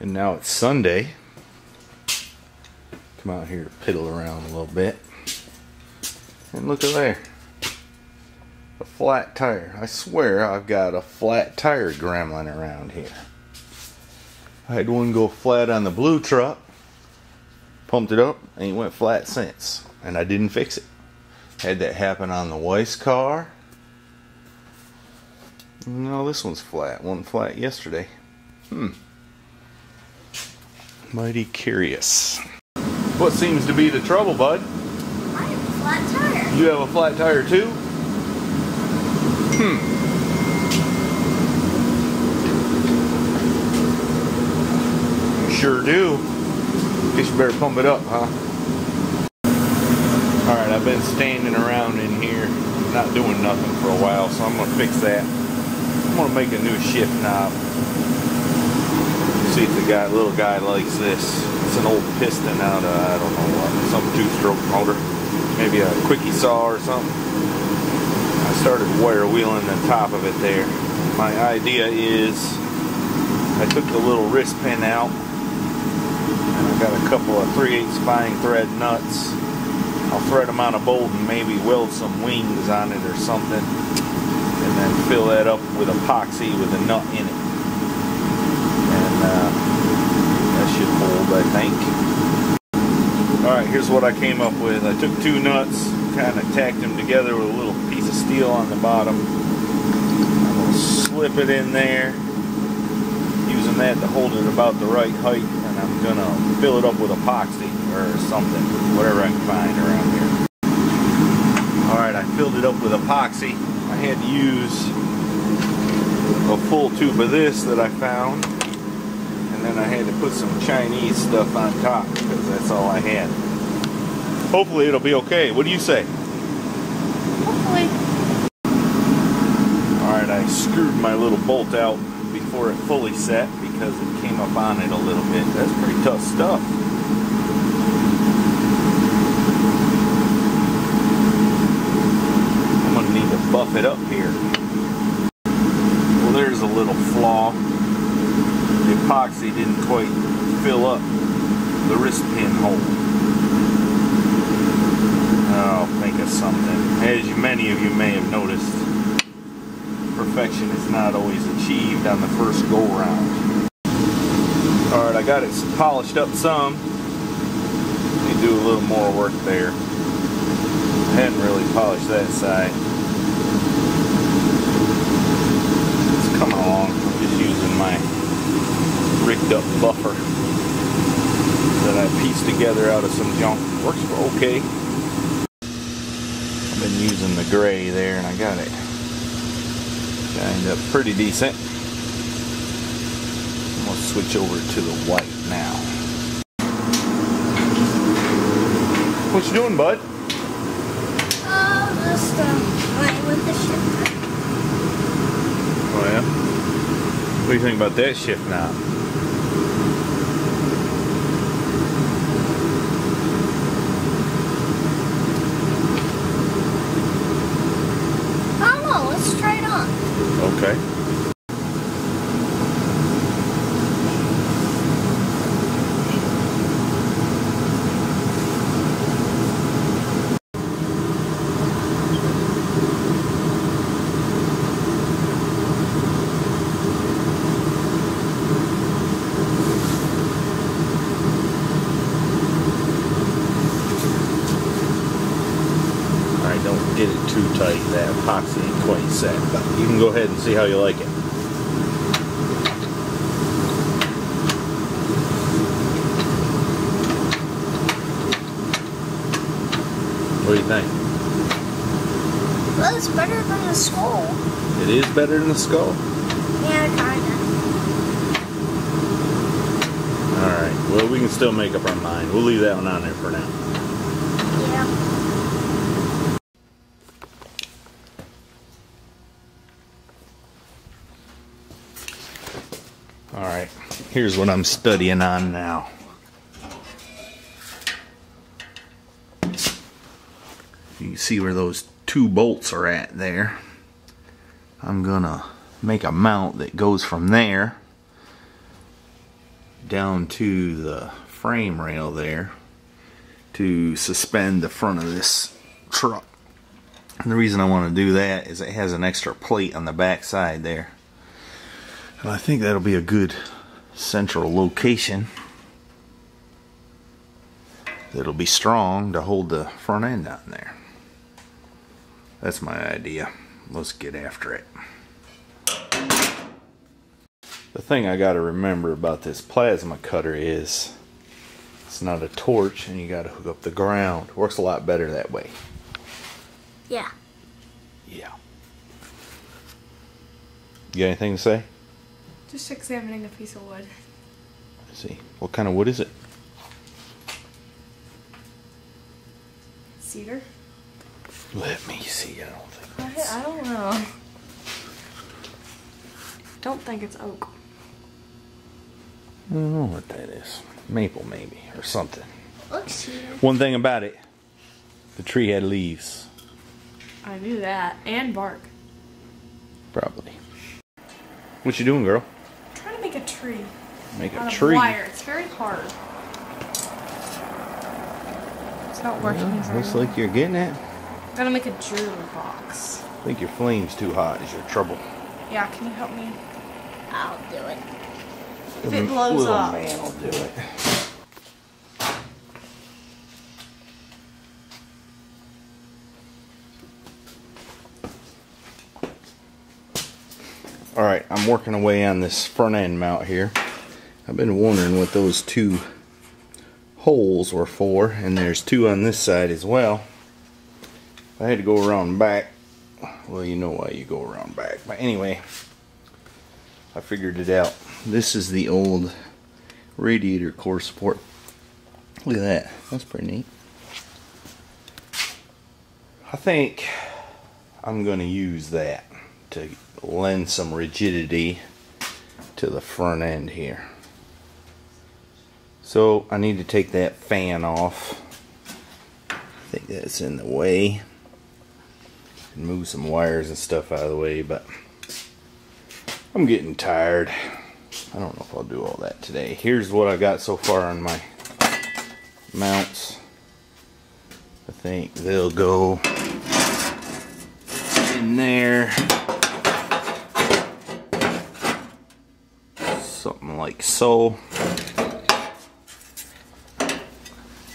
And now it's Sunday. Come out here to piddle around a little bit. And look at there. A flat tire. I swear I've got a flat tire gremlin around here. I had one go flat on the blue truck. Pumped it up, ain't went flat since. And I didn't fix it. Had that happen on the wife's car. No, this one's flat. Wasn't flat yesterday. Mighty curious. What seems to be the trouble, bud? I have a flat tire. You have a flat tire too? You sure do. Guess you better pump it up, huh? Alright, I've been standing around in here not doing nothing for a while, so I'm going to fix that. I'm going to make a new shift knob. See if the little guy likes this. It's an old piston out of, I don't know what, some two-stroke motor. Maybe a quickie saw or something. I started wire wheeling the top of it there. My idea is, I took the little wrist pin out, and I got a couple of 3/8 fine thread nuts. I'll thread them on a bolt and maybe weld some wings on it or something, and then fill that up with epoxy with a nut in it. And that should hold, I think. Alright, here's what I came up with. I took two nuts, kind of tacked them together with a little piece of steel on the bottom. I'm going to slip it in there, using that to hold it about the right height, and I'm going to fill it up with epoxy or something, whatever I can find around here. Alright, I filled it up with epoxy. I had to use a full tube of this that I found, and then I had to put some Chinese stuff on top because that's all I had. Hopefully it'll be okay. What do you say? Hopefully. Alright, I screwed my little bolt out before it fully set because it came up on it a little bit. That's pretty tough stuff. I'm going to need to buff it up here. Well, there's a little flaw. The epoxy didn't quite fill up the wrist pin hole. I'll think of something. As many of you may have noticed, perfection is not always achieved on the first go round. Alright, I got it polished up some. Need to do a little more work there. I hadn't really polished that side. It's coming along. I'm just using my rigged up buffer that I pieced together out of some junk. Works okay. I've been using the gray there and I got it lined up pretty decent. I'm going to switch over to the white now. What you doing, bud? Oh, just playing with the shifter. Oh yeah? What do you think about that shift now? I don't know, let's try it on. Okay. Don't get it too tight. That epoxy ain't quite set, but you can go ahead and see how you like it. What do you think? Well, it's better than the skull. It is better than the skull? Yeah, kinda. Alright, well we can still make up our mind. We'll leave that one on there for now. Yeah. Alright, here's what I'm studying on now. You can see where those two bolts are at there. I'm gonna make a mount that goes from there down to the frame rail there to suspend the front of this truck. And the reason I want to do that is it has an extra plate on the back side there. And I think that'll be a good central location that'll be strong to hold the front end down there. That's my idea. Let's get after it. The thing I gotta remember about this plasma cutter is it's not a torch and you gotta hook up the ground. Works a lot better that way. Yeah. Yeah. You got anything to say? Just examining a piece of wood. Let's see. What kind of wood is it? Cedar? Let me see. I don't think I don't know. Don't think it's oak. I don't know what that is. Maple maybe, or something. Looks cedar. One thing about it, the tree had leaves. I knew that. And bark. Probably. What you doing, girl? I'm trying to make a tree. Make a Out tree? of wire. It's very hard. It's not working very Looks well. like you're getting it. I'm gonna make a jewelry box. I think your flame's too hot is your trouble. Yeah, can you help me? I'll do it. If it blows Little up. man will do it. Alright, I'm working away on this front end mount here. I've been wondering what those two holes were for, and there's two on this side as well. I had to go around back. Well, you know why you go around back. But anyway, I figured it out. This is the old radiator core support. Look at that. That's pretty neat. I think I'm going to use that to lend some rigidity to the front end here. So I need to take that fan off. I think that's in the way. And move some wires and stuff out of the way, but I'm getting tired. I don't know if I'll do all that today. Here's what I got so far on my mounts. I think they'll go in there. Something like so.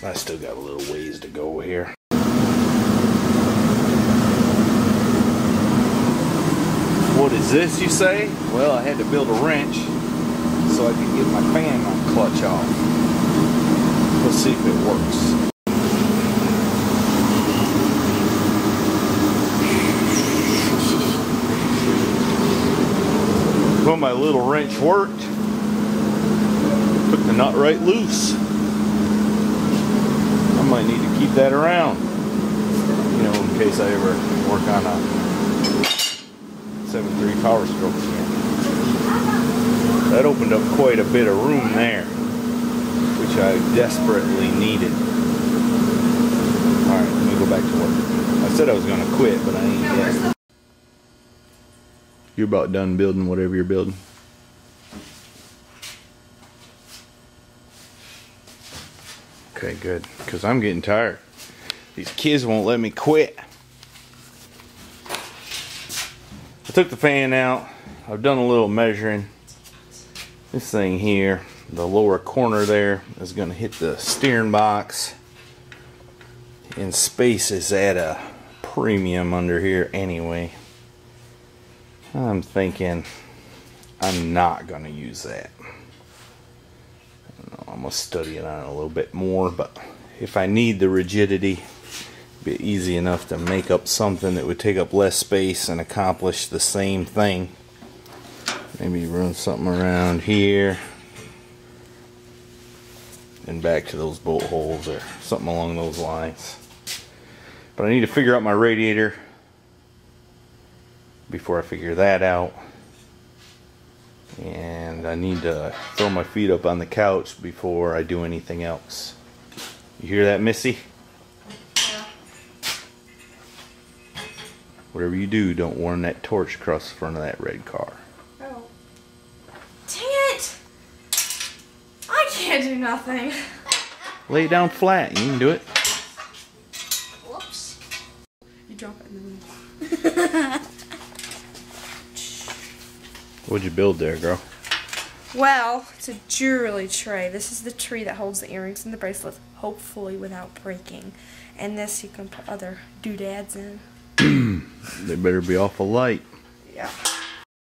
I still got a little ways to go here. What is this, you say? Well, I had to build a wrench so I could get my fan on clutch off. Let's see if it works. Well, my little wrench worked. Took the nut right loose. I might need to keep that around, you know, in case I ever work on a 7.3 Power Stroke again. That opened up quite a bit of room there, which I desperately needed. Alright, let me go back to work. I said I was going to quit, but I ain't yet. You're about done building whatever you're building? Okay, good, because I'm getting tired. These kids won't let me quit. I took the fan out. I've done a little measuring. This thing here, the lower corner there, is going to hit the steering box. And space is at a premium under here anyway. I'm thinking I'm not going to use that. I don't know, I'm going to study it on it a little bit more, but if I need the rigidity, be easy enough to make up something that would take up less space and accomplish the same thing. Maybe run something around here and back to those bolt holes or something along those lines. But I need to figure out my radiator before I figure that out. And I need to throw my feet up on the couch before I do anything else. You hear that, Missy? Whatever you do, don't warn that torch across the front of that red car. Oh. Dang it! can't do nothing. Lay it down flat. You can do it. Whoops. You drop it in the middle. What'd you build there, girl? Well, it's a jewelry tray. This is the tree that holds the earrings and the bracelets, hopefully without breaking. And this you can put other doodads in. They better be awful light. Yeah.